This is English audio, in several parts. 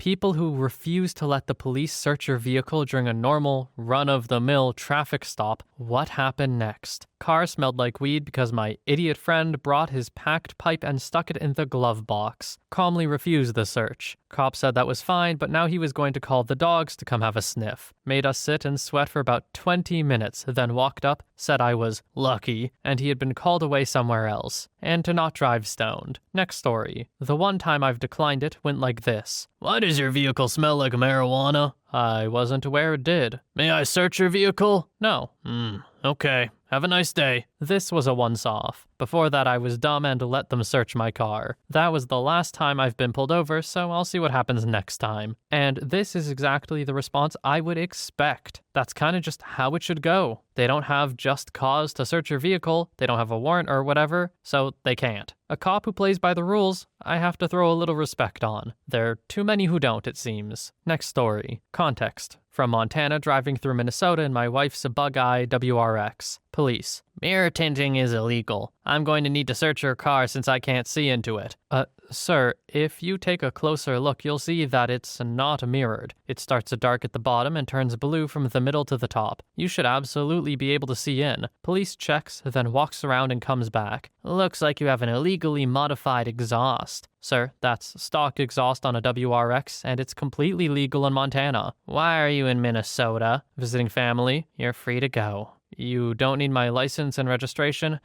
People who refuse to let the police search your vehicle during a normal, run-of-the-mill traffic stop. What happened next? Car smelled like weed because my idiot friend brought his packed pipe and stuck it in the glove box. Calmly refused the search. Cop said that was fine, but now he was going to call the dogs to come have a sniff. Made us sit and sweat for about 20 minutes, then walked up, said I was lucky, and he had been called away somewhere else, and to not drive stoned. Next story. The one time I've declined it went like this. Why does your vehicle smell like marijuana? I wasn't aware it did. May I search your vehicle? No. Okay. Have a nice day. This was a once-off. Before that, I was dumb and let them search my car. That was the last time I've been pulled over, so I'll see what happens next time. And this is exactly the response I would expect. That's kind of just how it should go. They don't have just cause to search your vehicle, they don't have a warrant or whatever, so they can't. A cop who plays by the rules, I have to throw a little respect on. There are too many who don't, it seems. Next story. Context. From Montana, driving through Minnesota in my wife's Bug-Eye WRX. Police. Mirror tinting is illegal. I'm going to need to search your car since I can't see into it. Sir, if you take a closer look, you'll see that it's not mirrored. It starts dark at the bottom and turns blue from the middle to the top. You should absolutely be able to see in. Police checks, then walks around and comes back. Looks like you have an illegally modified exhaust. Sir, that's stock exhaust on a WRX, and it's completely legal in Montana. Why are you in Minnesota? Visiting family? You're free to go. You don't need my license and registration?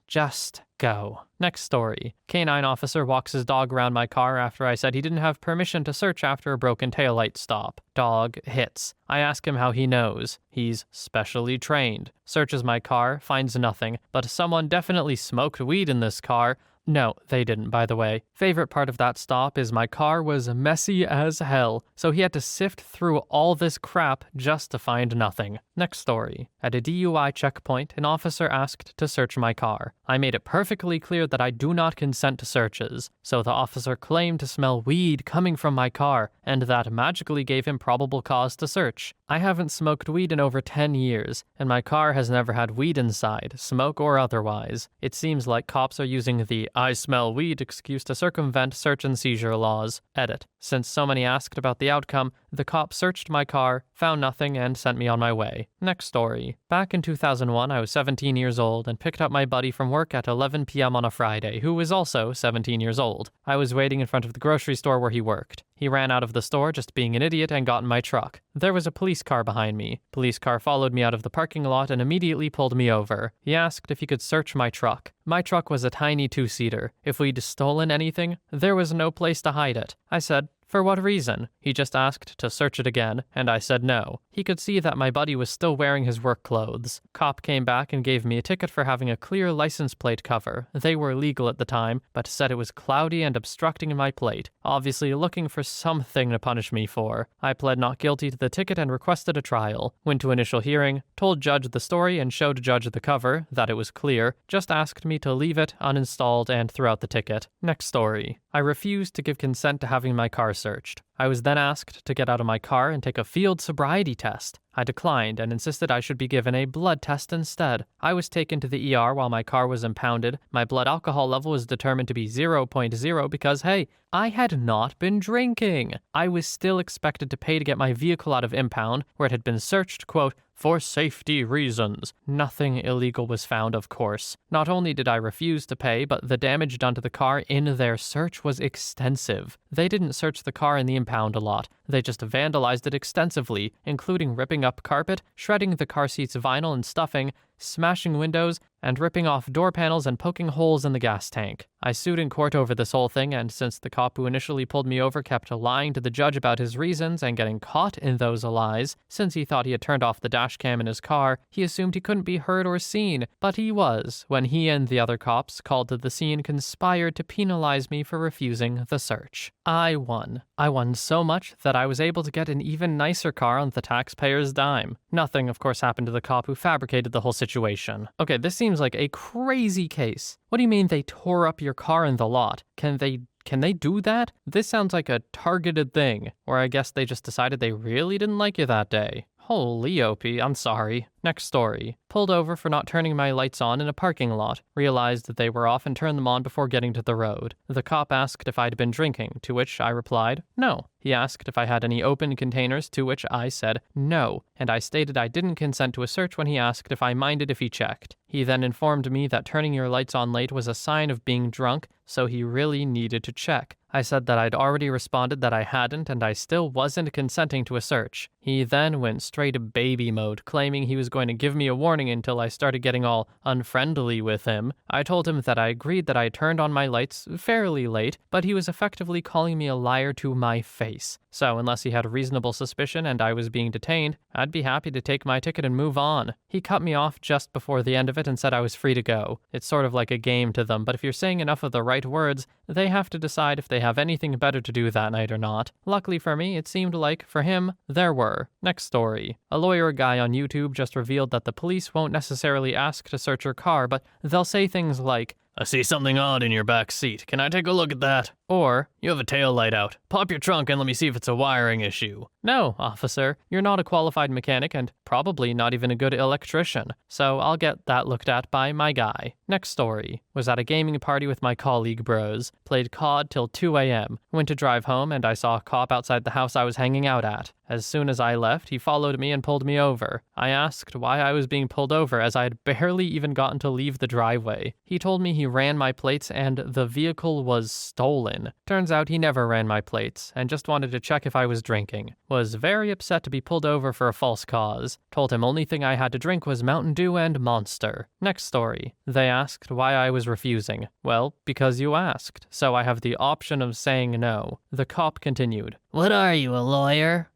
Just go. Next story. Canine officer walks his dog around my car after I said he didn't have permission to search after a broken taillight stop. Dog hits. I ask him how he knows. He's specially trained. Searches my car, finds nothing, but someone definitely smoked weed in this car. No, they didn't, by the way. Favorite part of that stop is my car was messy as hell, so he had to sift through all this crap just to find nothing. Next story. At a DUI checkpoint, an officer asked to search my car. I made it perfectly clear that I do not consent to searches, so the officer claimed to smell weed coming from my car, and that magically gave him probable cause to search. I haven't smoked weed in over 10 years, and my car has never had weed inside, smoke or otherwise. It seems like cops are using the I smell weed excuse to circumvent search and seizure laws. Edit. Since so many asked about the outcome, the cop searched my car, found nothing, and sent me on my way. Next story. Back in 2001, I was 17 years old and picked up my buddy from work at 11 p.m. on a Friday, who was also 17 years old. I was waiting in front of the grocery store where he worked. He ran out of the store just being an idiot and got in my truck. There was a police car behind me. Police car followed me out of the parking lot and immediately pulled me over. He asked if he could search my truck. My truck was a tiny two-seater. If we'd stolen anything, there was no place to hide it. I said, for what reason? He just asked to search it again, and I said no. He could see that my buddy was still wearing his work clothes. Cop came back and gave me a ticket for having a clear license plate cover. They were legal at the time, but said it was cloudy and obstructing my plate, obviously looking for something to punish me for. I pled not guilty to the ticket and requested a trial. Went to initial hearing, told judge the story and showed judge the cover, that it was clear, just asked me to leave it uninstalled and threw out the ticket. Next story. I refused to give consent to having my car searched. I was then asked to get out of my car and take a field sobriety test. I declined and insisted I should be given a blood test instead. I was taken to the ER while my car was impounded. My blood alcohol level was determined to be 0.0 because, hey, I had not been drinking. I was still expected to pay to get my vehicle out of impound, where it had been searched, quote, for safety reasons. Nothing illegal was found, of course. Not only did I refuse to pay, but the damage done to the car in their search was extensive. They didn't search the car in the impound a lot. They just vandalized it extensively, including ripping up carpet, shredding the car seat's vinyl and stuffing, smashing windows, and ripping off door panels and poking holes in the gas tank. I sued in court over this whole thing, and since the cop who initially pulled me over kept lying to the judge about his reasons and getting caught in those lies, since he thought he had turned off the dash cam in his car, he assumed he couldn't be heard or seen, but he was, when he and the other cops called to the scene conspired to penalize me for refusing the search. I won. I won so much that I was able to get an even nicer car on the taxpayer's dime. Nothing, of course, happened to the cop who fabricated the whole situation. Okay, this seems like a crazy case. What do you mean they tore up your car in the lot? Can they do that? This sounds like a targeted thing, or I guess they just decided they really didn't like you that day. Holy OP, I'm sorry. Next story. Pulled over for not turning my lights on in a parking lot. Realized that they were off and turned them on before getting to the road. The cop asked if I'd been drinking, to which I replied, no. He asked if I had any open containers, to which I said no, and I stated I didn't consent to a search when he asked if I minded if he checked. He then informed me that turning your lights on late was a sign of being drunk, so he really needed to check. I said that I'd already responded that I hadn't and I still wasn't consenting to a search. He then went straight baby mode, claiming he was going to give me a warning until I started getting all unfriendly with him. I told him that I agreed that I turned on my lights fairly late, but he was effectively calling me a liar to my face. So unless he had reasonable suspicion and I was being detained, I'd be happy to take my ticket and move on. He cut me off just before the end of it and said I was free to go. It's sort of like a game to them, but if you're saying enough of the right words, they have to decide if they have anything better to do that night or not. Luckily for me, it seemed like, for him, there were. Next story. A lawyer guy on YouTube just revealed that the police won't necessarily ask to search your car, but they'll say things like, I see something odd in your back seat. Can I take a look at that? Or, you have a tail light out. Pop your trunk and let me see if it's a wiring issue. No, officer, you're not a qualified mechanic and probably not even a good electrician, so I'll get that looked at by my guy. Next story. Was at a gaming party with my colleague bros. Played COD till 2 a.m. Went to drive home and I saw a cop outside the house I was hanging out at. As soon as I left, he followed me and pulled me over. I asked why I was being pulled over as I had barely even gotten to leave the driveway. He told me he ran my plates and the vehicle was stolen. Turns out he never ran my plates and just wanted to check if I was drinking. Was very upset to be pulled over for a false cause. Told him only thing I had to drink was Mountain Dew and Monster. Next story. They asked why I was refusing. Well, because you asked, so I have the option of saying no. The cop continued. What are you, a lawyer?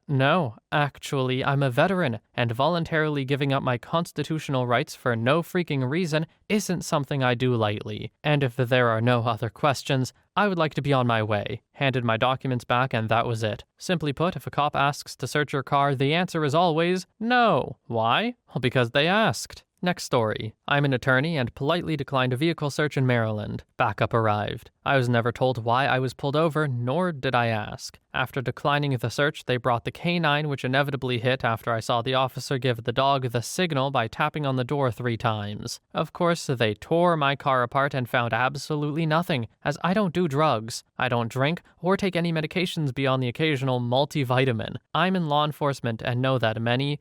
No. Actually, I'm a veteran, and voluntarily giving up my constitutional rights for no freaking reason isn't something I do lightly. And if there are no other questions, I would like to be on my way. Handed my documents back and that was it. Simply put, if a cop asks to search your car, the answer is always no. Why? Well, because they asked. Next story. I'm an attorney and politely declined a vehicle search in Maryland. Backup arrived. I was never told why I was pulled over, nor did I ask. After declining the search, they brought the canine, which inevitably hit after I saw the officer give the dog the signal by tapping on the door 3 times. Of course, they tore my car apart and found absolutely nothing, as I don't do drugs. I don't drink or take any medications beyond the occasional multivitamin. I'm in law enforcement and know that many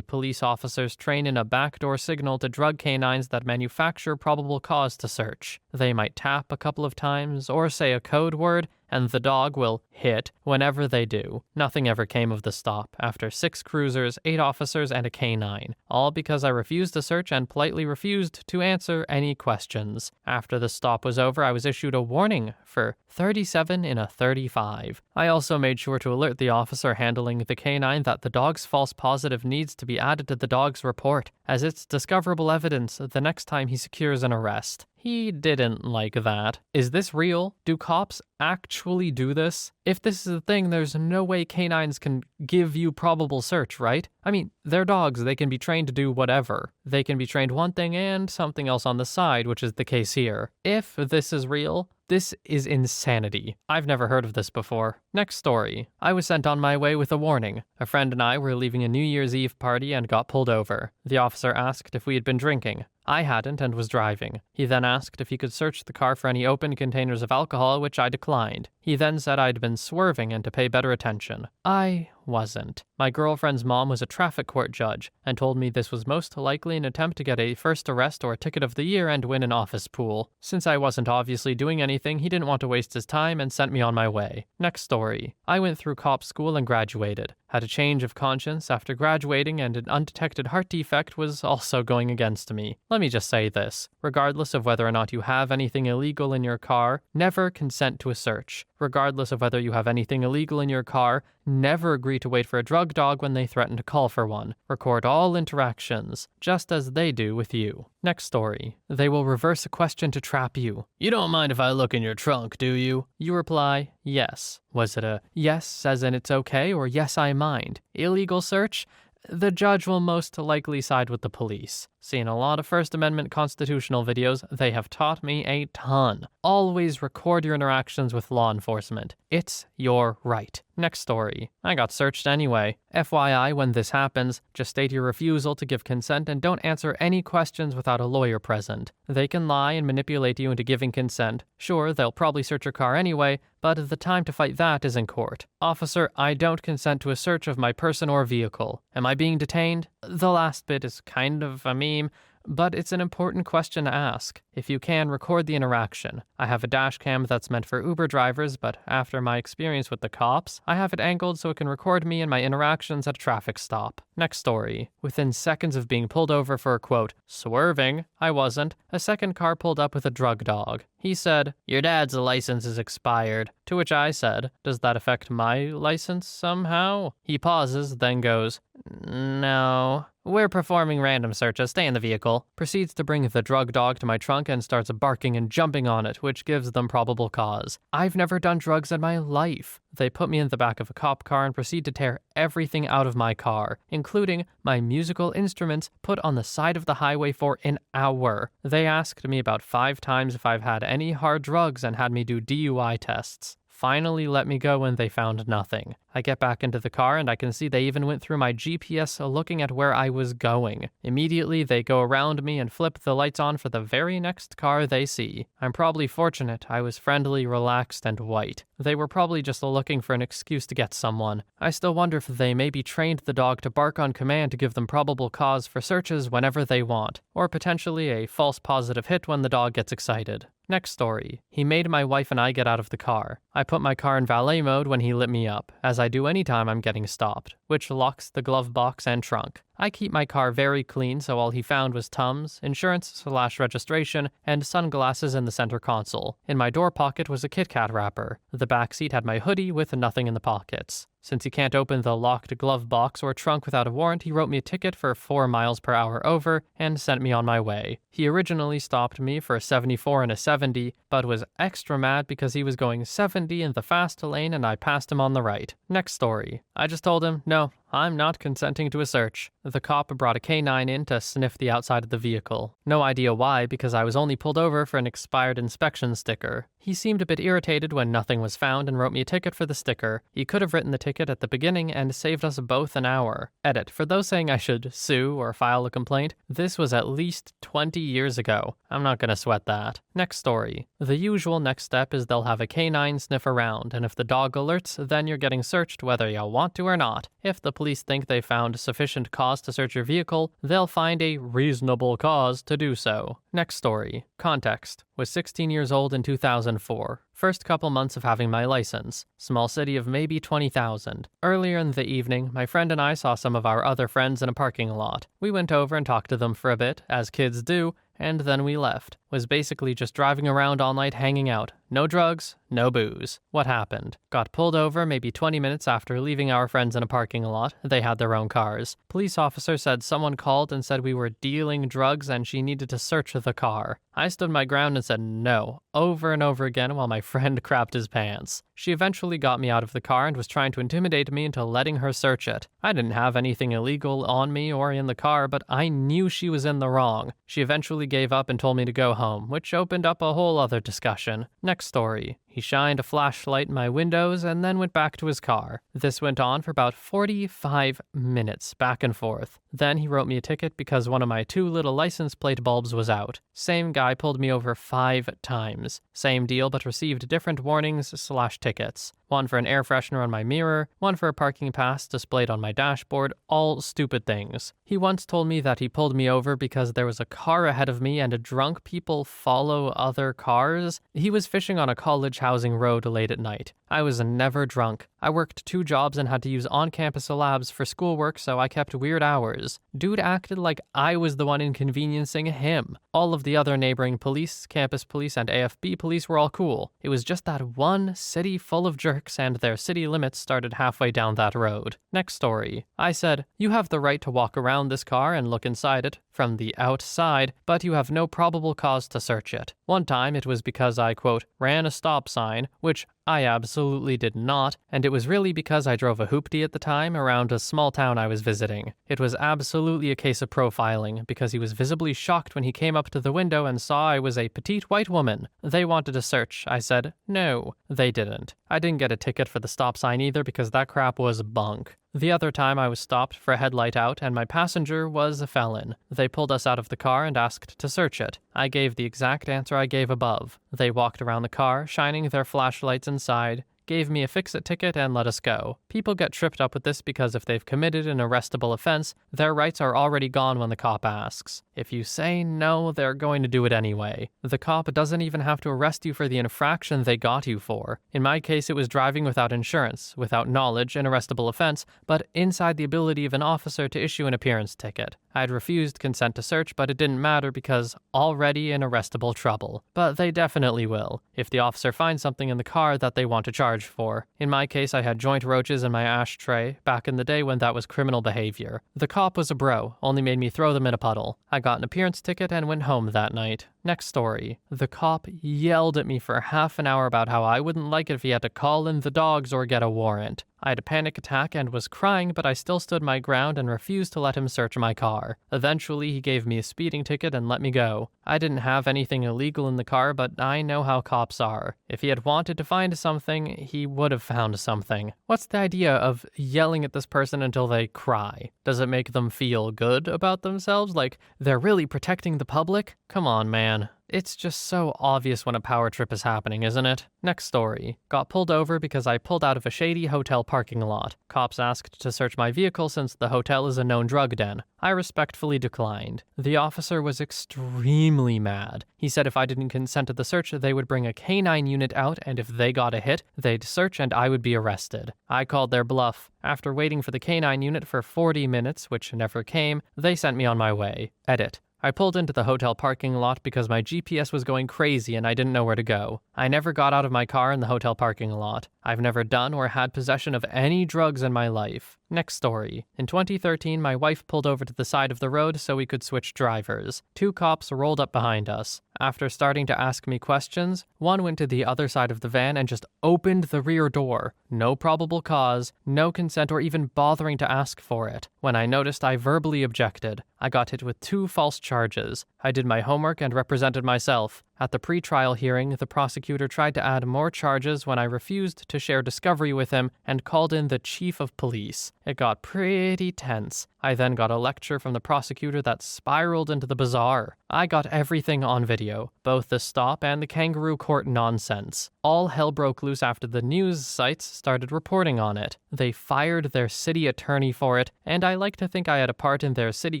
police officers train in a backdoor signal to drug canines that manufacture probable cause to search. They might tap a couple of times or say a code word, and the dog will hit whenever they do. Nothing ever came of the stop after 6 cruisers, 8 officers, and a canine, all because I refused to search and politely refused to answer any questions. After the stop was over, I was issued a warning for 37 in a 35. I also made sure to alert the officer handling the canine that the dog's false positive needs to be added to the dog's report, as it's discoverable evidence the next time he secures an arrest. He didn't like that. Is this real? Do cops actually do this? If this is a thing, there's no way canines can give you probable search, right? I mean, they're dogs. They can be trained to do whatever. They can be trained one thing and something else on the side, which is the case here. If this is real, this is insanity. I've never heard of this before. Next story. I was sent on my way with a warning. A friend and I were leaving a New Year's Eve party and got pulled over. The officer asked if we had been drinking. I hadn't and was driving. He then asked if he could search the car for any open containers of alcohol, which I declined. He then said I'd been swerving and to pay better attention. I wasn't. My girlfriend's mom was a traffic court judge and told me this was most likely an attempt to get a first arrest or a ticket of the year and win an office pool. Since I wasn't obviously doing anything, he didn't want to waste his time and sent me on my way. Next story. I went through cop school and graduated. Had a change of conscience after graduating, and an undetected heart defect was also going against me. Let me just say this. Regardless of whether or not you have anything illegal in your car, never consent to a search. Regardless of whether you have anything illegal in your car, never agree to wait for a drug dog when they threaten to call for one. Record all interactions, just as they do with you. Next story. They will reverse a question to trap you. You don't mind if I look in your trunk, do you? You reply, yes. Was it a yes as in it's okay or yes I mind? Illegal search? The judge will most likely side with the police. Seen a lot of First Amendment constitutional videos. They have taught me a ton. Always record your interactions with law enforcement. It's your right. Next story. I got searched anyway. FYI, when this happens, just state your refusal to give consent and don't answer any questions without a lawyer present. They can lie and manipulate you into giving consent. Sure, they'll probably search your car anyway, but the time to fight that is in court. Officer, I don't consent to a search of my person or vehicle. Am I being detained? The last bit is kind of a meme, but it's an important question to ask. If you can, record the interaction. I have a dash cam that's meant for Uber drivers, but after my experience with the cops, I have it angled so it can record me and my interactions at a traffic stop. Next story. Within seconds of being pulled over for, quote, swerving, I wasn't, a second car pulled up with a drug dog. He said, your dad's license is expired. To which I said, does that affect my license somehow? He pauses, then goes, no. We're performing random searches. Stay in the vehicle. Proceeds to bring the drug dog to my trunk and starts barking and jumping on it, which gives them probable cause. I've never done drugs in my life. They put me in the back of a cop car and proceed to tear everything out of my car, including my musical instruments put on the side of the highway for an hour. They asked me about 5 times if I've had any hard drugs and had me do DUI tests. Finally let me go when they found nothing. I get back into the car and I can see they even went through my GPS looking at where I was going. Immediately they go around me and flip the lights on for the very next car they see. I'm probably fortunate I was friendly, relaxed, and white. They were probably just looking for an excuse to get someone. I still wonder if they maybe trained the dog to bark on command to give them probable cause for searches whenever they want, or potentially a false positive hit when the dog gets excited. Next story. He made my wife and I get out of the car. I put my car in valet mode when he lit me up, as I do anytime I'm getting stopped, which locks the glove box and trunk. I keep my car very clean, so all he found was Tums, insurance/registration, and sunglasses in the center console. In my door pocket was a Kit Kat wrapper. The back seat had my hoodie with nothing in the pockets. Since he can't open the locked glove box or trunk without a warrant, he wrote me a ticket for 4 miles per hour over and sent me on my way. He originally stopped me for a 74 and a 70, but was extra mad because he was going 70 in the fast lane and I passed him on the right. Next story. I just told him, no, I'm not consenting to a search. The cop brought a canine in to sniff the outside of the vehicle. No idea why, because I was only pulled over for an expired inspection sticker. He seemed a bit irritated when nothing was found and wrote me a ticket for the sticker. He could have written the ticket at the beginning and saved us both an hour. Edit. For those saying I should sue or file a complaint, this was at least 20 years ago. I'm not gonna sweat that. Next story. The usual next step is they'll have a canine sniff around, and if the dog alerts, then you're getting searched whether you want to or not. If the police think they found sufficient cause to search your vehicle, they'll find a reasonable cause to do so. Next story. Context. Was 16 years old in 2004. First couple months of having my license. Small city of maybe 20,000. Earlier in the evening, my friend and I saw some of our other friends in a parking lot. We went over and talked to them for a bit, as kids do, and then we left. Was basically just driving around all night hanging out. No drugs, no booze. What happened? Got pulled over maybe 20 minutes after leaving our friends in a parking lot. They had their own cars. Police officer said someone called and said we were dealing drugs and she needed to search the car. I stood my ground and said no, over and over again while my friend crapped his pants. She eventually got me out of the car and was trying to intimidate me into letting her search it. I didn't have anything illegal on me or in the car, but I knew she was in the wrong. She eventually gave up and told me to go home, which opened up a whole other discussion. Next story. He shined a flashlight in my windows and then went back to his car. This went on for about 45 minutes, back and forth. Then he wrote me a ticket because one of my 2 little license plate bulbs was out. Same guy pulled me over 5 times. Same deal, but received different warnings/tickets. One for an air freshener on my mirror, one for a parking pass displayed on my dashboard, all stupid things. He once told me that he pulled me over because there was a car ahead of me and drunk people follow other cars. He was fishing on a college housing road late at night. I was never drunk. I worked 2 jobs and had to use on-campus labs for schoolwork, so I kept weird hours. Dude acted like I was the one inconveniencing him. All of the other neighboring police, campus police, and AFB police were all cool. It was just that one city full of jerks, and their city limits started halfway down that road. Next story. I said, you have the right to walk around this car and look inside it from the outside, but you have no probable cause to search it. One time it was because I, quote, ran a stop sign sign, which I absolutely did not, and it was really because I drove a hoopty at the time around a small town I was visiting. It was absolutely a case of profiling, because he was visibly shocked when he came up to the window and saw I was a petite white woman. They wanted a search. I said, no. They didn't. I didn't get a ticket for the stop sign either because that crap was bunk. The other time I was stopped for a headlight out and my passenger was a felon. They pulled us out of the car and asked to search it. I gave the exact answer I gave above. They walked around the car, shining their flashlights inside, gave me a fix-it ticket and let us go. People get tripped up with this because if they've committed an arrestable offense, their rights are already gone when the cop asks. If you say no, they're going to do it anyway. The cop doesn't even have to arrest you for the infraction they got you for. In my case, it was driving without insurance, without knowledge, an arrestable offense, but inside the ability of an officer to issue an appearance ticket. I'd refused consent to search, but it didn't matter because already in arrestable trouble. But they definitely will, if the officer finds something in the car that they want to charge for. In my case, I had joint roaches in my ashtray, back in the day when that was criminal behavior. The cop was a bro, only made me throw them in a puddle. I got an appearance ticket and went home that night. Next story. The cop yelled at me for half an hour about how I wouldn't like it if he had to call in the dogs or get a warrant. I had a panic attack and was crying, but I still stood my ground and refused to let him search my car. Eventually, he gave me a speeding ticket and let me go. I didn't have anything illegal in the car, but I know how cops are. If he had wanted to find something, he would have found something. What's the idea of yelling at this person until they cry? Does it make them feel good about themselves? Like they're really protecting the public? Come on, man. It's just so obvious when a power trip is happening, isn't it? Next story. Got pulled over because I pulled out of a shady hotel parking lot. Cops asked to search my vehicle since the hotel is a known drug den. I respectfully declined. The officer was extremely mad. He said if I didn't consent to the search, they would bring a canine unit out, and if they got a hit, they'd search and I would be arrested. I called their bluff. After waiting for the canine unit for 40 minutes, which never came, they sent me on my way. Edit. I pulled into the hotel parking lot because my GPS was going crazy and I didn't know where to go. I never got out of my car in the hotel parking lot. I've never done or had possession of any drugs in my life. Next story. In 2013, my wife pulled over to the side of the road so we could switch drivers. 2 cops rolled up behind us. After starting to ask me questions, one went to the other side of the van and just opened the rear door. No probable cause, no consent or even bothering to ask for it. When I noticed, I verbally objected. I got hit with 2 false charges. I did my homework and represented myself. At the pre-trial hearing, the prosecutor tried to add more charges when I refused to share discovery with him and called in the chief of police. It got pretty tense. I then got a lecture from the prosecutor that spiraled into the bizarre. I got everything on video, both the stop and the kangaroo court nonsense. All hell broke loose after the news sites started reporting on it. They fired their city attorney for it, and I like to think I had a part in their city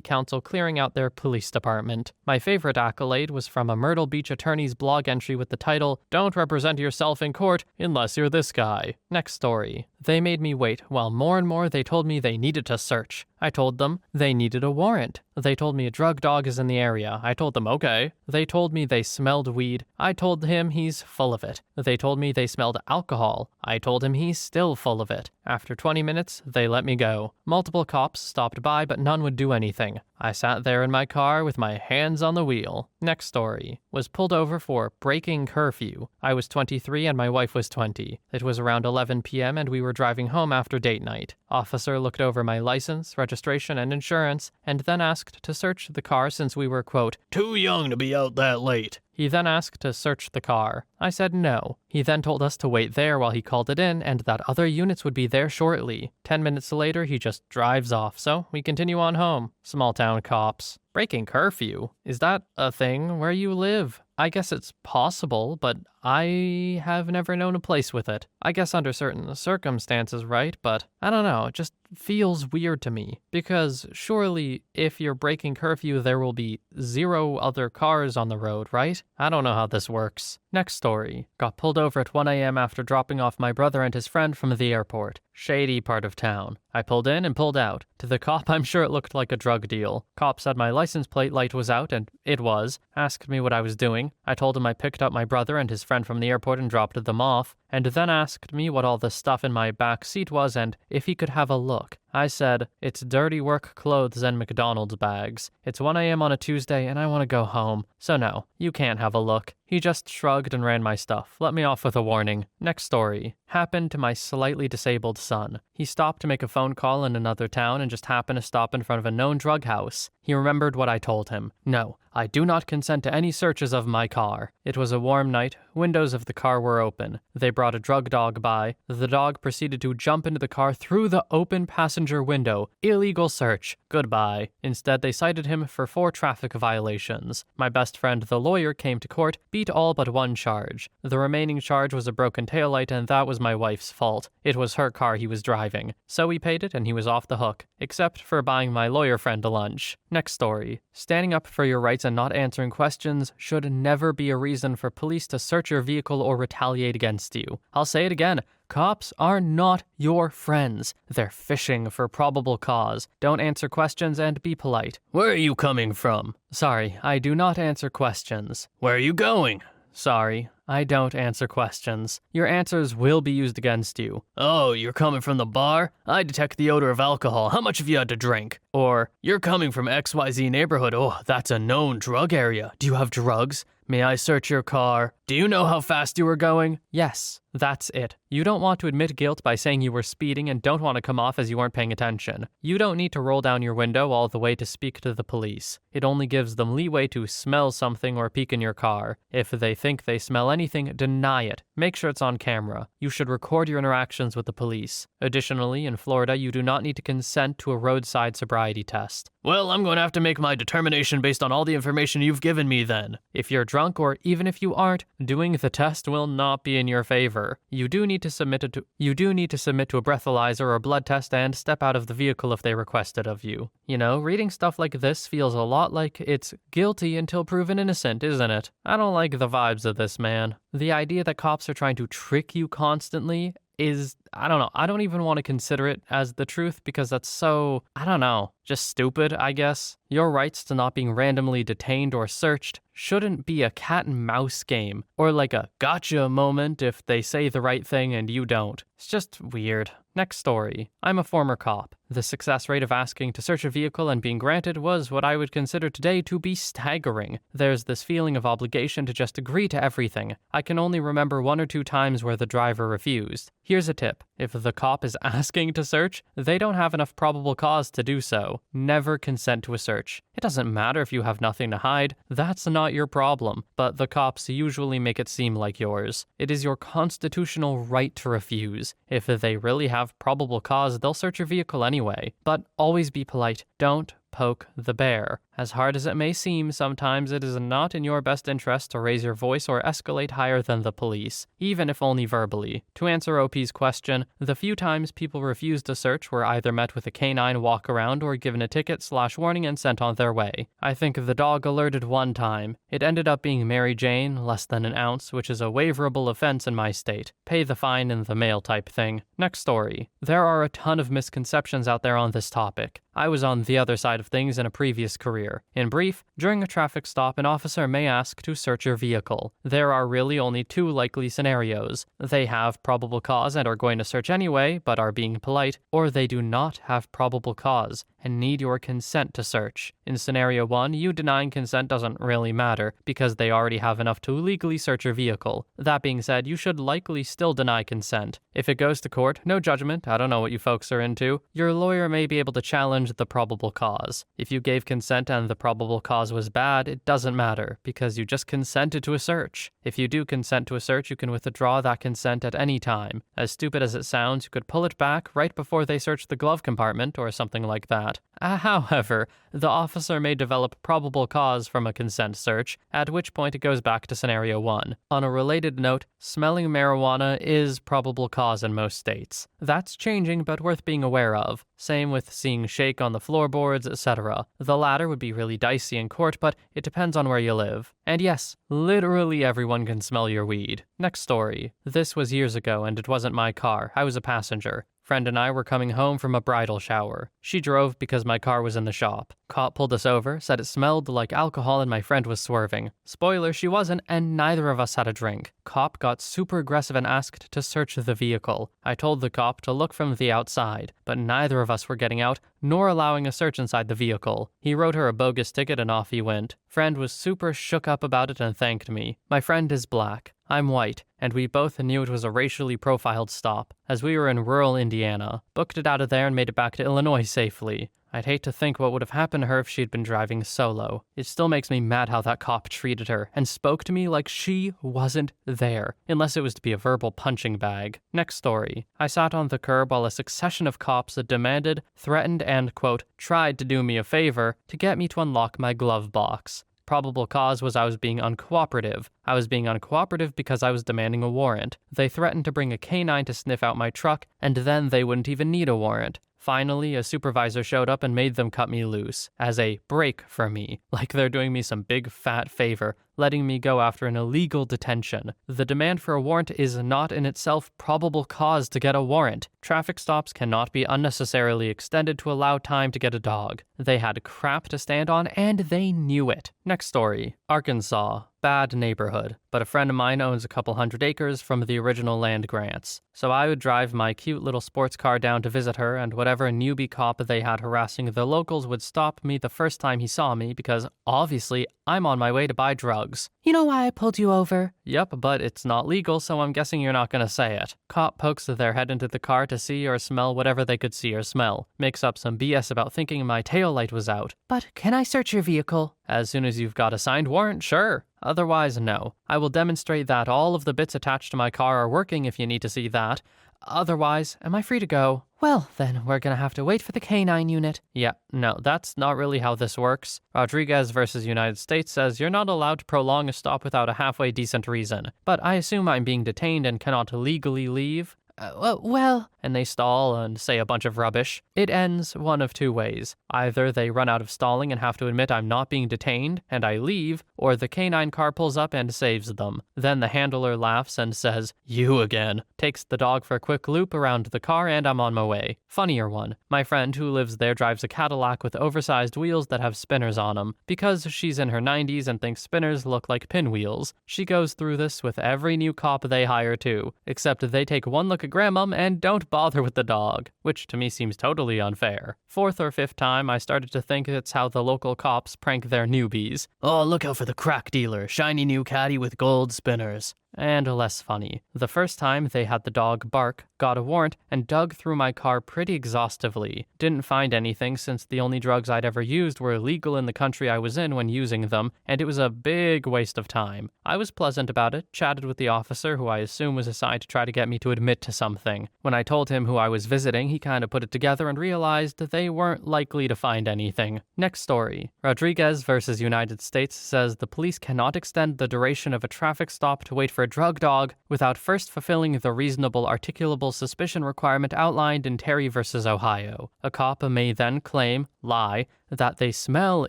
council clearing out their police department. My favorite accolade was from a Myrtle Beach attorney's blog entry with the title, "Don't represent yourself in court unless you're this guy." Next story. They made me wait, while more and more they told me they needed to search. I told them they needed a warrant. They told me a drug dog is in the area. I told them okay. They told me they smelled weed. I told him he's full of it. They told me they smelled alcohol. I told him he's still full of it. After 20 minutes, they let me go. Multiple cops stopped by, but none would do anything. I sat there in my car with my hands on the wheel. Next story. Was pulled over for breaking curfew. I was 23 and my wife was 20. It was around 11 p.m. and we were driving home after date night. Officer looked over my license, registration, and insurance, and then asked to search the car since we were, quote, too young to be out that late. He then asked to search the car. I said no. He then told us to wait there while he called it in and that other units would be there shortly. 10 minutes later, he just drives off, so we continue on home. Small town cops. Breaking curfew? Is that a thing where you live? I guess it's possible, but I have never known a place with it. I guess under certain circumstances, right? But I don't know, it just feels weird to me. Because surely if you're breaking curfew, there will be 0 other cars on the road, right? I don't know how this works. Next story. Got pulled over at 1 a.m. after dropping off my brother and his friend from the airport. Shady part of town. I pulled in and pulled out. To the cop, I'm sure it looked like a drug deal. Cop said my license plate light was out, and it was. Asked me what I was doing. I told him I picked up my brother and his friend from the airport and dropped them off, and then asked me what all the stuff in my back seat was and if he could have a look. I said, it's dirty work clothes and McDonald's bags. It's 1 a.m. on a Tuesday and I want to go home. So no, you can't have a look. He just shrugged and ran my stuff. Let me off with a warning. Next story. Happened to my slightly disabled son. He stopped to make a phone call in another town and just happened to stop in front of a known drug house. He remembered what I told him. No, I do not consent to any searches of my car. It was a warm night. Windows of the car were open. They brought a drug dog by. The dog proceeded to jump into the car through the open passenger window. Illegal search. Goodbye. Instead, they cited him for 4 traffic violations. My best friend, the lawyer, came to court, beat all but 1 charge. The remaining charge was a broken taillight, and that was my wife's fault. It was her car he was driving. So we paid it, and he was off the hook. Except for buying my lawyer friend a lunch. Next story. Standing up for your rights and not answering questions should never be a reason for police to search your vehicle or retaliate against you. I'll say it again. Cops are not your friends. They're fishing for probable cause. Don't answer questions and be polite. Where are you coming from? Sorry, I do not answer questions. Where are you going? Sorry, I don't answer questions. Your answers will be used against you. Oh, you're coming from the bar? I detect the odor of alcohol. How much have you had to drink? Or, you're coming from XYZ neighborhood. Oh, that's a known drug area. Do you have drugs? May I search your car? Do you know how fast you were going? Yes, that's it. You don't want to admit guilt by saying you were speeding and don't want to come off as you weren't paying attention. You don't need to roll down your window all the way to speak to the police. It only gives them leeway to smell something or peek in your car. If they think they smell anything, deny it. Make sure it's on camera. You should record your interactions with the police. Additionally, in Florida, you do not need to consent to a roadside sobriety test. Well, I'm going to have to make my determination based on all the information you've given me then. If you're drunk or even if you aren't, doing the test will not be in your favor. You do need to submit to a breathalyzer or blood test and step out of the vehicle if they request it of you. You know, reading stuff like this feels a lot like it's guilty until proven innocent, isn't it? I don't like the vibes of this, man. The idea that cops are trying to trick you constantly is, I don't know, I don't even want to consider it as the truth because that's so, I don't know, just stupid, I guess. Your rights to not being randomly detained or searched shouldn't be a cat and mouse game or like a gotcha moment if they say the right thing and you don't. It's just weird. Next story. I'm a former cop. The success rate of asking to search a vehicle and being granted was what I would consider today to be staggering. There's this feeling of obligation to just agree to everything. I can only remember 1 or 2 times where the driver refused. Here's a tip. If the cop is asking to search, they don't have enough probable cause to do so. Never consent to a search. It doesn't matter if you have nothing to hide. That's not your problem. But the cops usually make it seem like yours. It is your constitutional right to refuse. If they really have probable cause, they'll search your vehicle anyway. But always be polite. Don't poke the bear. As hard as it may seem, sometimes it is not in your best interest to raise your voice or escalate higher than the police, even if only verbally. To answer OP's question, the few times people refused a search were either met with a canine walk-around or given a ticket/warning and sent on their way. I think the dog alerted 1 time. It ended up being Mary Jane, less than an ounce, which is a waiverable offense in my state. Pay the fine in the mail type thing. Next story. There are a ton of misconceptions out there on this topic. I was on the other side of things in a previous career. In brief, during a traffic stop, an officer may ask to search your vehicle. There are really only 2 likely scenarios. They have probable cause and are going to search anyway, but are being polite, or they do not have probable cause and need your consent to search. In scenario 1, you denying consent doesn't really matter because they already have enough to legally search your vehicle. That being said, you should likely still deny consent. If it goes to court, no judgment, I don't know what you folks are into. Your lawyer may be able to challenge the probable cause. If you gave consent and the probable cause was bad, it doesn't matter because you just consented to a search. If you do consent to a search, you can withdraw that consent at any time. As stupid as it sounds, you could pull it back right before they search the glove compartment or something like that. However, the officer may develop probable cause from a consent search, at which point it goes back to scenario 1. On a related note, smelling marijuana is probable cause in most states. That's changing, but worth being aware of. Same with seeing shake on the floorboards, etc. The latter would be really dicey in court, but it depends on where you live. And yes, literally everyone can smell your weed. Next story. This was years ago, and it wasn't my car. I was a passenger. Friend and I were coming home from a bridal shower. She drove because my car was in the shop. Cop pulled us over, said it smelled like alcohol and my friend was swerving. Spoiler, she wasn't, and neither of us had a drink. Cop got super aggressive and asked to search the vehicle. I told the cop to look from the outside, but neither of us were getting out, nor allowing a search inside the vehicle. He wrote her a bogus ticket and off he went. Friend was super shook up about it and thanked me. My friend is black. I'm white, and we both knew it was a racially profiled stop, as we were in rural Indiana. Booked it out of there and made it back to Illinois safely. I'd hate to think what would have happened to her if she'd been driving solo. It still makes me mad how that cop treated her, and spoke to me like she wasn't there, unless it was to be a verbal punching bag. Next story. I sat on the curb while a succession of cops demanded, threatened, and, quote, tried to do me a favor to get me to unlock my glove box. Probable cause was I was being uncooperative. I was being uncooperative because I was demanding a warrant. They threatened to bring a canine to sniff out my truck, and then they wouldn't even need a warrant. Finally, a supervisor showed up and made them cut me loose, as a break for me, like they're doing me some big fat favor, letting me go after an illegal detention. The demand for a warrant is not in itself probable cause to get a warrant. Traffic stops cannot be unnecessarily extended to allow time to get a dog. They had crap to stand on, and they knew it. Next story. Arkansas. Bad neighborhood, but a friend of mine owns a couple hundred acres from the original land grants. So I would drive my cute little sports car down to visit her, and whatever newbie cop they had harassing the locals would stop me the first time he saw me because, obviously, I'm on my way to buy drugs. You know why I pulled you over? Yep, but it's not legal, so I'm guessing you're not gonna say it. Cop pokes their head into the car to see or smell whatever they could see or smell. Makes up some BS about thinking my taillight was out. But can I search your vehicle? As soon as you've got a signed warrant, sure. Otherwise, no. I will demonstrate that all of the bits attached to my car are working if you need to see that. Otherwise, am I free to go? Well, then we're gonna have to wait for the canine unit. Yeah, no, that's not really how this works. Rodriguez versus United States says you're not allowed to prolong a stop without a halfway decent reason. But I assume I'm being detained and cannot legally leave. Well... And they stall and say a bunch of rubbish. It ends one of two ways. Either they run out of stalling and have to admit I'm not being detained, and I leave, or the canine car pulls up and saves them. Then the handler laughs and says, "You again." Takes the dog for a quick loop around the car and I'm on my way. Funnier one. My friend who lives there drives a Cadillac with oversized wheels that have spinners on them. Because she's in her 90s and thinks spinners look like pinwheels. She goes through this with every new cop they hire too. Except they take one look at Grandmom and don't bother with the dog, which to me seems totally unfair. Fourth or fifth time, I started to think it's how the local cops prank their newbies. Oh, look out for the crack dealer, shiny new caddy with gold spinners. And less funny. The first time they had the dog bark, got a warrant, and dug through my car pretty exhaustively. Didn't find anything since the only drugs I'd ever used were illegal in the country I was in when using them, and it was a big waste of time. I was pleasant about it, chatted with the officer who I assume was assigned to try to get me to admit to something. When I told him who I was visiting, he kind of put it together and realized that they weren't likely to find anything. Next story. Rodriguez versus United States says the police cannot extend the duration of a traffic stop to wait for a drug dog without first fulfilling the reasonable articulable suspicion requirement outlined in Terry versus Ohio. A cop may then claim, lie, that they smell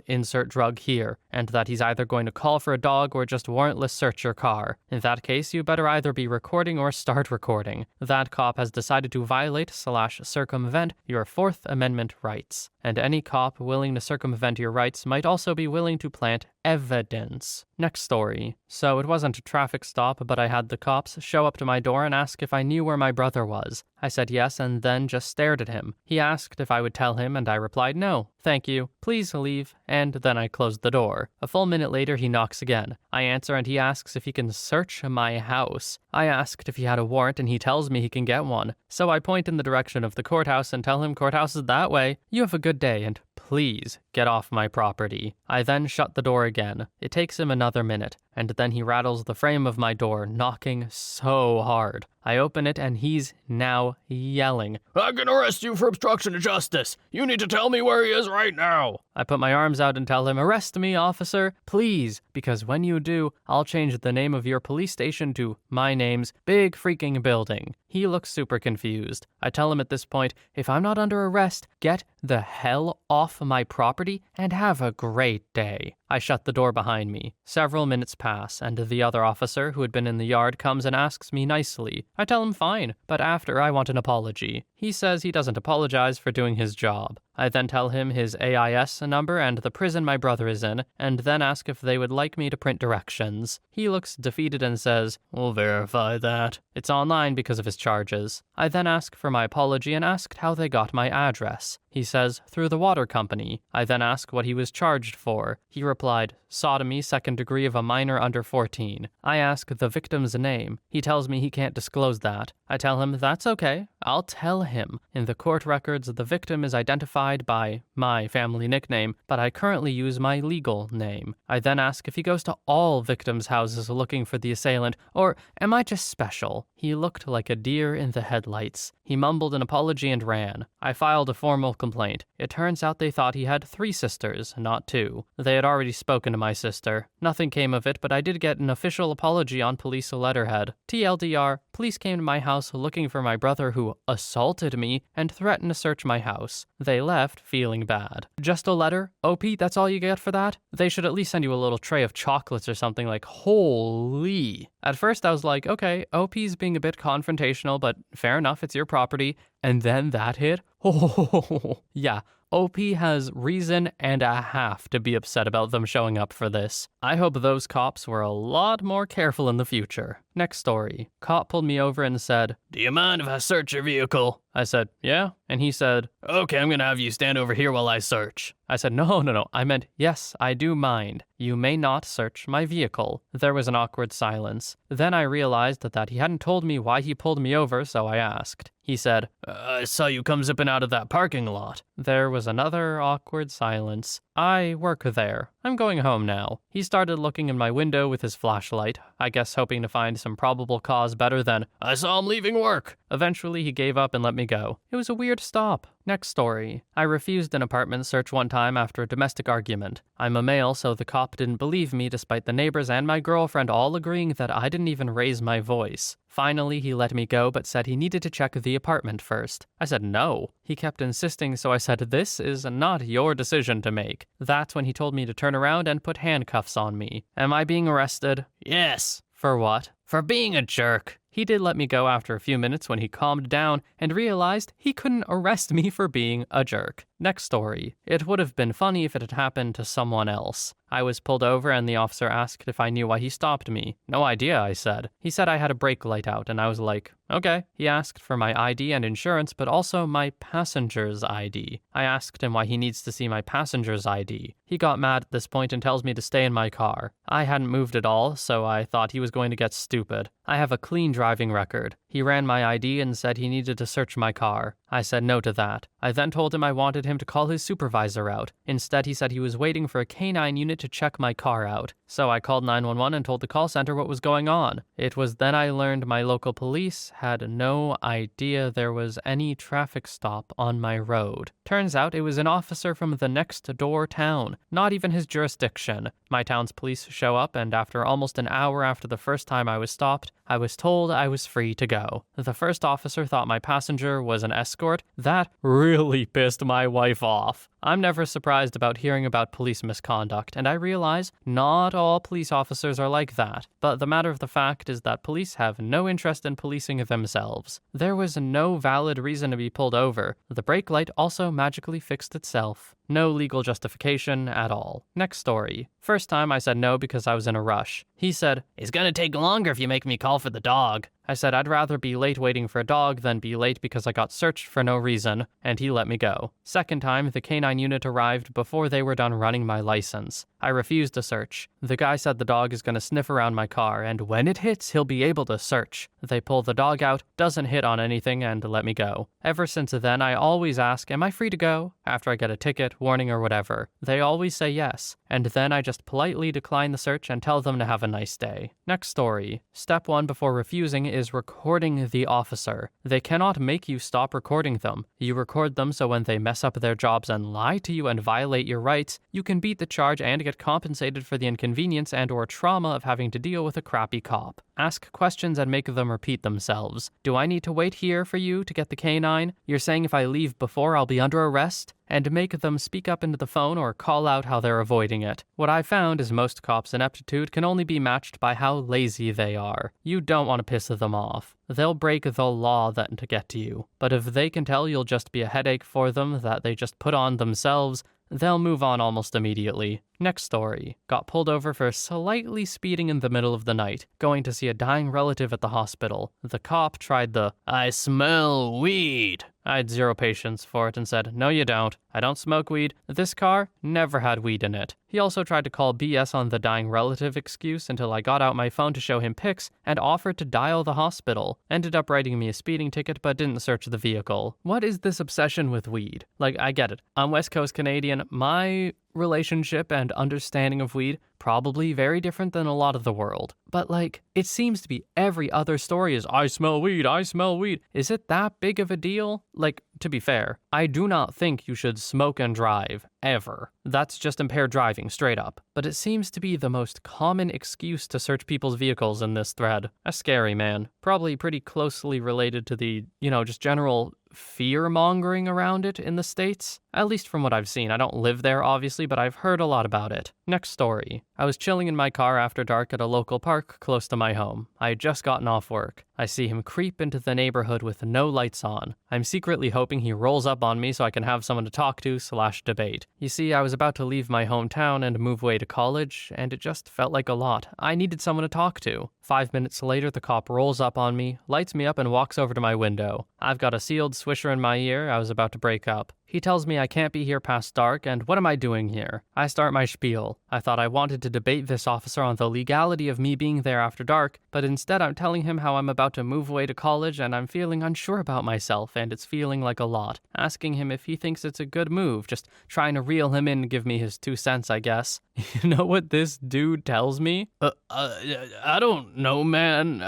insert drug here, and that he's either going to call for a dog or just warrantless search your car. In that case, you better either be recording or start recording. That cop has decided to violate/circumvent your Fourth Amendment rights. And any cop willing to circumvent your rights might also be willing to plant evidence. Next story. So it wasn't a traffic stop, but I had the cops show up to my door and ask if I knew where my brother was. I said yes and then just stared at him. He asked if I would tell him and I replied no, thank you, please leave, and then I closed the door. A full minute later he knocks again. I answer and he asks if he can search my house. I asked if he had a warrant and he tells me he can get one. So I point in the direction of the courthouse and tell him courthouse is that way. You have a good day and please get off my property. I then shut the door again. It takes him another minute, and then he rattles the frame of my door, knocking so hard. I open it and he's now yelling, "I can arrest you for obstruction of justice. You need to tell me where he is right now." I put my arms out and tell him, "Arrest me, officer, please, because when you do, I'll change the name of your police station to my name's Big Freaking Building." He looks super confused. I tell him at this point, if I'm not under arrest, get the hell off my property and have a great day. I shut the door behind me. Several minutes pass, and the other officer who had been in the yard comes and asks me nicely. I tell him fine, but after I want an apology. He says he doesn't apologize for doing his job. I then tell him his AIS number and the prison my brother is in, and then ask if they would like me to print directions. He looks defeated and says, "We'll verify that." It's online because of his charges. I then ask for my apology and asked how they got my address. He says, "Through the water company." I then ask what he was charged for. He replied, "Sodomy, second degree of a minor under 14. I ask the victim's name. He tells me he can't disclose that. I tell him that's okay. I'll tell him. In the court records, the victim is identified by my family nickname, but I currently use my legal name. I then ask if he goes to all victims' houses looking for the assailant, or am I just special? He looked like a deer in the headlights. He mumbled an apology and ran. I filed a formal complaint. It turns out they thought he had 3 sisters, not 2. They had already spoken to my sister. Nothing came of it, but I did get an official apology on police letterhead. TLDR, police came to my house looking for my brother who assaulted me and threatened to search my house. They left feeling bad. Just a letter? OP, that's all you get for that? They should at least send you a little tray of chocolates or something. Like, holy. At first I was like, okay, OP's being a bit confrontational, but fair enough, it's your property. And then that hit? Oh, yeah. OP has reason and a half to be upset about them showing up for this. I hope those cops were a lot more careful in the future. Next story. Cop pulled me over and said, "Do you mind if I search your vehicle?" I said, "Yeah." And he said, "Okay, I'm gonna have you stand over here while I search." I said, No. I meant, yes, I do mind. You may not search my vehicle. There was an awkward silence. Then I realized that he hadn't told me why he pulled me over, so I asked. He said, "I saw you come zipping out of that parking lot." There was another awkward silence. I work there. I'm going home now. He started looking in my window with his flashlight, I guess hoping to find some probable cause better than, "I saw him leaving work." Eventually, he gave up and let me go. It was a weird stop. Next story. I refused an apartment search one time after a domestic argument. I'm a male, so the cop didn't believe me despite the neighbors and my girlfriend all agreeing that I didn't even raise my voice. Finally, he let me go but said he needed to check the apartment first. I said no. He kept insisting, so I said, "This is not your decision to make." That's when he told me to turn around and put handcuffs on me. Am I being arrested? Yes. For what? For being a jerk. He did let me go after a few minutes when he calmed down and realized he couldn't arrest me for being a jerk. Next story. It would have been funny if it had happened to someone else. I was pulled over and the officer asked if I knew why he stopped me. No idea, I said. He said I had a brake light out and I was like, okay. He asked for my ID and insurance, but also my passenger's ID. I asked him why he needs to see my passenger's ID. He got mad at this point and tells me to stay in my car. I hadn't moved at all, so I thought he was going to get stupid. I have a clean driving record. He ran my ID and said he needed to search my car. I said no to that. I then told him I wanted him to call his supervisor out. Instead, he said he was waiting for a canine unit to check my car out. So I called 911 and told the call center what was going on. It was then I learned my local police had no idea there was any traffic stop on my road. Turns out it was an officer from the next door town, not even his jurisdiction. My town's police show up, and after almost an hour after the first time I was stopped, I was told I was free to go. The first officer thought my passenger was an escort. That really pissed my wife off. I'm never surprised about hearing about police misconduct, and I realize not all police officers are like that. But the matter of the fact is that police have no interest in policing themselves. There was no valid reason to be pulled over. The brake light also magically fixed itself. No legal justification at all. Next story. First time I said no because I was in a rush. He said, "It's gonna take longer if you make me call for the dog." I said I'd rather be late waiting for a dog than be late because I got searched for no reason, and he let me go. Second time, the canine unit arrived before they were done running my license. I refused a search. The guy said the dog is going to sniff around my car, and when it hits, he'll be able to search. They pull the dog out, doesn't hit on anything, and let me go. Ever since then, I always ask, am I free to go? After I get a ticket, warning, or whatever. They always say yes, and then I just politely decline the search and tell them to have a nice day. Next story. Step 1 before refusing is recording the officer. They cannot make you stop recording them. You record them so when they mess up their jobs and lie to you and violate your rights, you can beat the charge and get compensated for the inconvenience and or trauma of having to deal with a crappy cop. Ask questions and make them repeat themselves. Do I need to wait here for you to get the canine? You're saying if I leave before I'll be under arrest? and make them speak up into the phone or call out how they're avoiding it. What I found is most cops' ineptitude can only be matched by how lazy they are. You don't want to piss them off. They'll break the law then to get to you. But if they can tell you'll just be a headache for them that they just put on themselves, they'll move on almost immediately. Next story. Got pulled over for slightly speeding in the middle of the night, going to see a dying relative at the hospital. The cop tried the, "I smell weed." I had zero patience for it and said, "No you don't. I don't smoke weed. This car never had weed in it." He also tried to call BS on the dying relative excuse until I got out my phone to show him pics and offered to dial the hospital. Ended up writing me a speeding ticket but didn't search the vehicle. What is this obsession with weed? Like, I get it. I'm West Coast Canadian. My relationship and understanding of weed probably very different than a lot of the world. But like, it seems to be every other story is, "I smell weed, I smell weed." Is it that big of a deal? Like, to be fair, I do not think you should smoke and drive, ever. That's just impaired driving, straight up. But it seems to be the most common excuse to search people's vehicles in this thread. That's scary, man. Probably pretty closely related to the, just general fear-mongering around it in the States. At least from what I've seen. I don't live there, obviously, but I've heard a lot about it. Next story. I was chilling in my car after dark at a local park close to my home. I had just gotten off work. I see him creep into the neighborhood with no lights on. I'm secretly hoping he rolls up on me so I can have someone to talk to / debate. You see, I was about to leave my hometown and move away to college, and it just felt like a lot. I needed someone to talk to. 5 minutes later, the cop rolls up on me, lights me up, and walks over to my window. I've got a sealed swisher in my ear. I was about to break up. He tells me I can't be here past dark, and what am I doing here? I start my spiel. I thought I wanted to debate this officer on the legality of me being there after dark, but instead I'm telling him how I'm about to move away to college and I'm feeling unsure about myself, and it's feeling like a lot. Asking him if he thinks it's a good move, just trying to reel him in and give me his 2 cents, I guess. You know what this dude tells me? I don't know, man,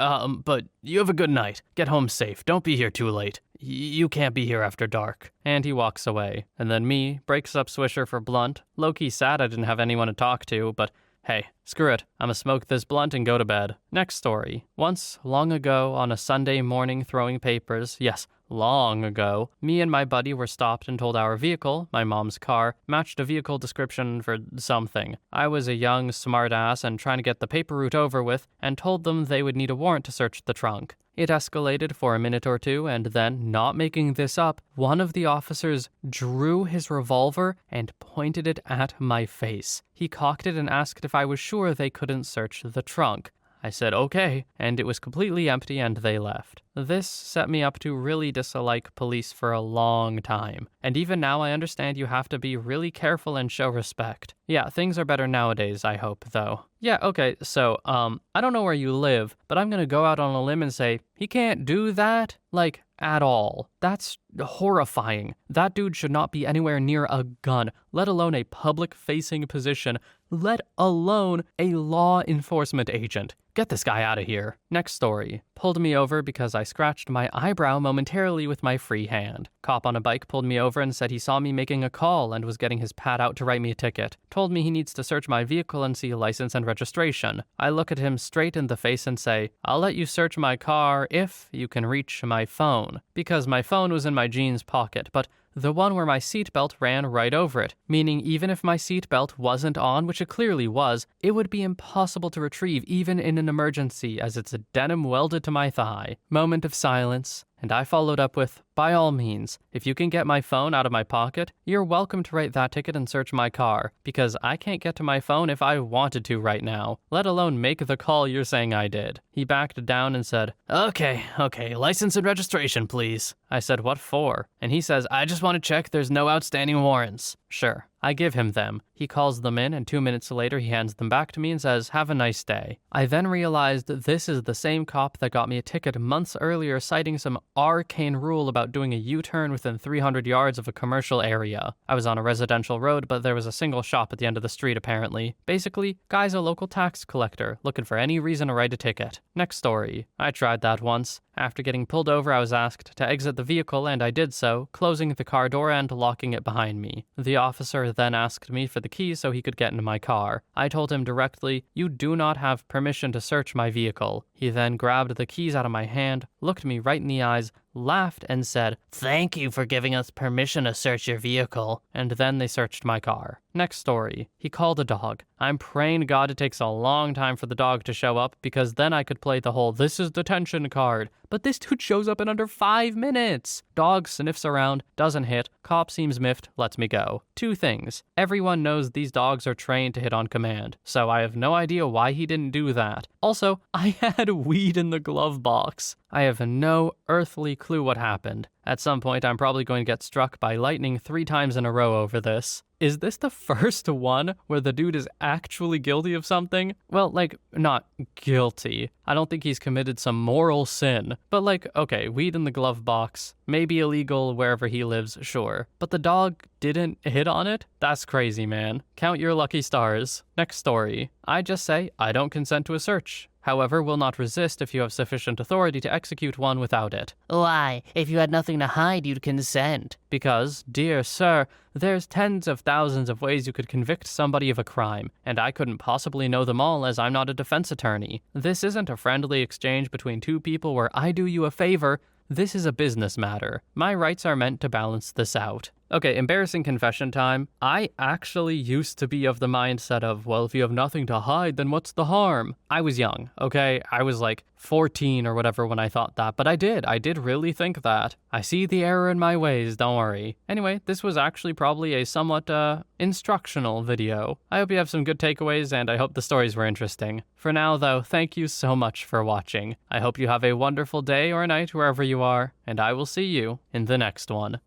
but you have a good night. Get home safe. Don't be here too late. You can't be here after dark. And he walks away. And then me, breaks up Swisher for blunt. Low-key sad I didn't have anyone to talk to, but hey, screw it. I'ma smoke this blunt and go to bed. Next story. Once, long ago, on a Sunday morning throwing papers, yes, long ago, me and my buddy were stopped and told our vehicle, my mom's car, matched a vehicle description for something. I was a young smartass and trying to get the paper route over with, and told them they would need a warrant to search the trunk. It escalated for a minute or two, and then, not making this up, one of the officers drew his revolver and pointed it at my face. He cocked it and asked if I was sure they couldn't search the trunk. I said okay, and it was completely empty and they left. This set me up to really dislike police for a long time. And even now I understand you have to be really careful and show respect. Yeah, things are better nowadays, I hope, though. Yeah, okay, so, I don't know where you live, but I'm gonna go out on a limb and say, he can't do that, like, at all. That's horrifying. That dude should not be anywhere near a gun, let alone a public-facing position, let alone a law enforcement agent. Get this guy out of here. Next story. Pulled me over because I scratched my eyebrow momentarily with my free hand. Cop on a bike pulled me over and said he saw me making a call and was getting his pad out to write me a ticket. Told me he needs to search my vehicle and see license and registration. I look at him straight in the face and say, I'll let you search my car if you can reach my phone. Because my phone was in my jeans pocket, but the one where my seatbelt ran right over it, meaning even if my seatbelt wasn't on, which it clearly was, it would be impossible to retrieve even in an emergency as it's a denim welded to my thigh. Moment of silence, and I followed up with, by all means, if you can get my phone out of my pocket, you're welcome to write that ticket and search my car, because I can't get to my phone if I wanted to right now, let alone make the call you're saying I did. He backed down and said, Okay, license and registration, please. I said, what for? And he says, I just want to check there's no outstanding warrants. Sure. I give him them. He calls them in, and 2 minutes later he hands them back to me and says, have a nice day. I then realized that this is the same cop that got me a ticket months earlier citing some arcane rule about doing a U-turn within 300 yards of a commercial area. I was on a residential road, but there was a single shop at the end of the street apparently. Basically, guy's a local tax collector, looking for any reason to write a ticket. Next story. I tried that once. After getting pulled over, I was asked to exit the vehicle, and I did so, closing the car door and locking it behind me. The officer then asked me for the keys so he could get into my car. I told him directly, you do not have permission to search my vehicle. He then grabbed the keys out of my hand, looked me right in the eyes, laughed and said, "Thank you for giving us permission to search your vehicle." and then they searched my car. Next story. He called a dog. I'm praying to God it takes a long time for the dog to show up because then I could play the whole "this is detention" card. But this dude shows up in under 5 minutes. Dog sniffs around, doesn't hit, cop seems miffed, lets me go. 2 things. Everyone knows these dogs are trained to hit on command, so I have no idea why he didn't do that. Also, I had weed in the glove box. I have no earthly clue what happened. At some point, I'm probably going to get struck by lightning 3 times in a row over this. Is this the first one where the dude is actually guilty of something? Well, like, not guilty. I don't think he's committed some moral sin. But like, okay, weed in the glove box, maybe illegal wherever he lives, sure. But the dog didn't hit on it? That's crazy, man. Count your lucky stars. Next story. I just say, I don't consent to a search. However, will not resist if you have sufficient authority to execute one without it. Why? If you had nothing to hide, you'd consent. Because, dear sir, there's tens of thousands of ways you could convict somebody of a crime, and I couldn't possibly know them all as I'm not a defense attorney. This isn't a friendly exchange between 2 people where I do you a favor. This is a business matter. My rights are meant to balance this out. Okay, embarrassing confession time. I actually used to be of the mindset of, well, if you have nothing to hide, then what's the harm? I was young, okay? I was like 14 or whatever when I thought that, but I did really think that. I see the error in my ways, don't worry. Anyway, this was actually probably a somewhat, instructional video. I hope you have some good takeaways, and I hope the stories were interesting. For now, though, thank you so much for watching. I hope you have a wonderful day or night wherever you are, and I will see you in the next one.